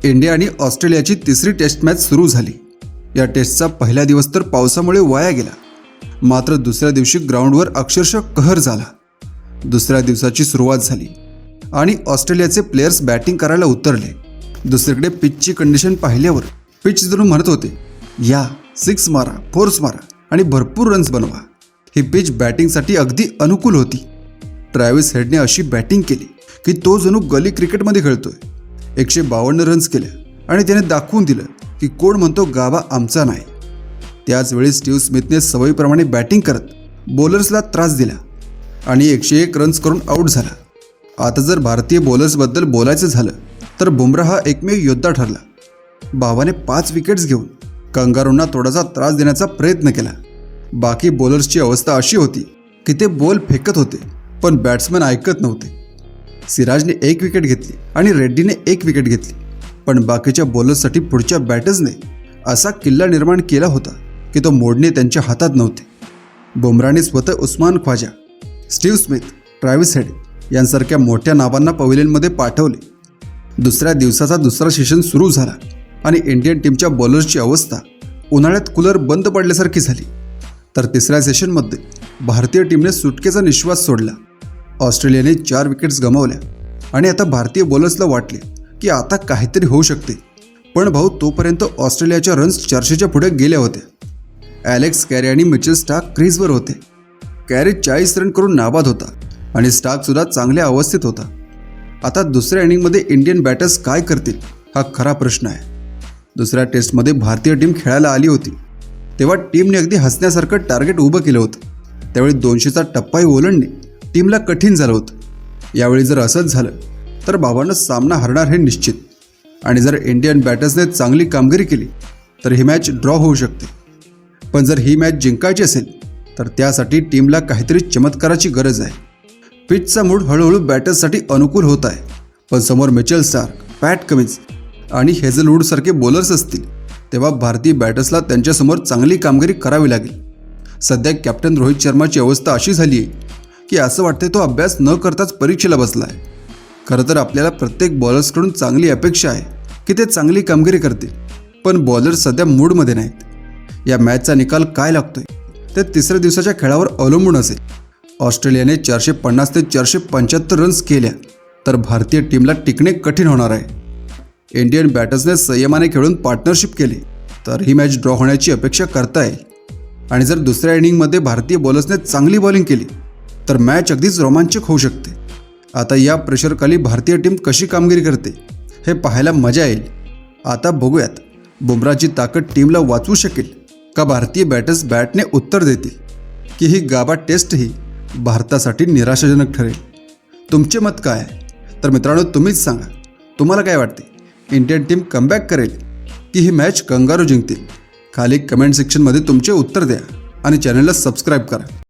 India आणि ऑस्ट्रेलियाची तिसरी टेस्ट मॅच सुरू झाली। या टेस्टचा पहिला दिवस तर पावसामुळे वाया गेला, मात्र दुसऱ्या दिवशी ग्राउंडवर अक्षरशः कहर झाला। दुसऱ्या दिवसाची सुरुवात झाली आणि ऑस्ट्रेलियाचे प्लेयर्स बॅटिंग करायला उतरले। दुसरीकडे पिचची कंडिशन पाहिल्यावर पिच जणू म्हणत होते, या 6 मारा, 4 मारा आणि भरपूर रन्स बनवा। ही पिच बॅटिंगसाठी अगदी अनुकूल होती। ट्रॅव्हिस हेडने अशी बॅटिंग केली की तो जणू गली क्रिकेटमध्ये खेळतोय। 152 रन्स केले आणि त्याने दाखवून दिलं की कोण म्हणतो गाभा आमचा नाही। त्याच वेळी स्टीव्ह स्मिथने सवयीप्रमाणे बॅटिंग करत बॉलर्सला त्रास दिला आणि 101 रन्स करून आऊट झाला। आता जर भारतीय बॉलर्सबद्दल बोलायचं झालं तर बुमराह हा एकमेव योद्धा ठरला। बाबाने 5 विकेट्स घेऊन कंगारूंना थोडासा त्रास देण्याचा प्रयत्न केला। बाकी बॉलर्सची अवस्था अशी होती की ते बॉल फेकत होते पण बॅट्समन ऐकत नव्हते। सिराजने 1 विकेट घेतली आणि रेड्डीने 1 विकेट घेतली, पण बाकीच्या बॉलर्ससाठी पुढच्या बॅटर्सने असा किल्ला निर्माण केला होता की तो मोडणे त्यांच्या हातात नव्हते। बुमराहने स्वतः Usman Khawaja, Steve Smith, Travis Head यांसारख्या मोठ्या नावांना पवेलियनमध्ये पाठवले। दुसऱ्या दिवसाचा दुसरा सेशन सुरू झाला आणि इंडियन टीमच्या बॉलर्सची अवस्था उन्हाळ्यात कूलर बंद पडल्यासारखी झाली। तर तिसऱ्या सेशनमध्ये भारतीय टीमने सुटकेचा निश्वास सोडला। ऑस्ट्रेलियाने 4 विकेट्स गमावल्या आणि आता भारतीय बॉलर्सला वाटले की आता काहीतरी होऊ शकते। पण भाऊ, तोपर्यंत ऑस्ट्रेलियाच्या रन्स 400च्या पुढे गेल्या होत्या। ॲलेक्स कॅरी आणि मिचेल स्टार्क क्रीजवर होते। कॅरी 40 रन करून नाबाद होता आणि स्टार्कसुद्धा चांगल्या अवस्थेत होता। आता दुसऱ्या इनिंगमध्ये इंडियन बॅटर्स काय करतील हा खरा प्रश्न आहे। दुसऱ्या टेस्टमध्ये भारतीय टीम खेळायला आली होती तेव्हा टीमने अगदी हसण्यासारखं टार्गेट उभं केलं होतं। त्यावेळी 200चा टप्पाही ओलांडणे टीमला कठीण झालं होतं। यावेळी जर असंच झालं तर बाबांना सामना हरणार हे निश्चित, आणि जर इंडियन बॅटर्सने चांगली कामगिरी केली तर ही मॅच ड्रॉ होऊ शकते। पण जर ही मॅच जिंकायची असेल तर त्यासाठी टीमला काहीतरी चमत्काराची गरज आहे। पिचचा मूड हळूहळू बॅटर्ससाठी अनुकूल होत आहे, पण समोर मिचेल स्टार्क, पॅट कमिन्स आणि हेझलवूडसारखे बॉलर्स असतील तेव्हा भारतीय बॅटर्सला त्यांच्यासमोर चांगली कामगिरी करावी लागेल। सध्या कॅप्टन रोहित शर्माची अवस्था अशी झाली आहे की असं वाटतंय तो अभ्यास न करताच परीक्षेला बसला आहे। खरं तर आपल्याला प्रत्येक बॉलर्सकडून चांगली अपेक्षा आहे की ते चांगली कामगिरी करतील, पण बॉलर्स सध्या मूडमध्ये नाहीत। या मॅचचा निकाल काय लागतोय ते तिसऱ्या दिवसाच्या खेळावर अवलंबून असेल। ऑस्ट्रेलियाने 450 ते 475 रन्स केल्या तर भारतीय टीमला टिकणे कठीण होणार आहे। इंडियन बॅटर्सने संयमाने खेळून पार्टनरशिप केली तर ही मॅच ड्रॉ होण्याची अपेक्षा करता येईल, आणि जर दुसऱ्या इनिंगमध्ये भारतीय बॉलर्सने चांगली बॉलिंग केली तर मॅच अगदीच रोमांचक होऊ शकते। आता या प्रेशरखाली भारतीय टीम कशी कामगिरी करते हे पाहायला मजा येईल। आता बघूयात बुमराहची ताकद टीमला वाचवू शकेल का भारतीय बॅटर्स बॅटने उत्तर देतील, की ही गाभा टेस्टही भारतासाठी निराशाजनक ठरेल। तुमचे मत काय आहे तर मित्रांनो तुम्हीच सांगा। तुम्हाला काय वाटते, इंडियन टीम कमबॅक करेल की ही मॅच कंगारू जिंकतील? खाली कमेंट सेक्शनमध्ये तुमचे उत्तर द्या आणि चॅनलला सबस्क्राईब करा।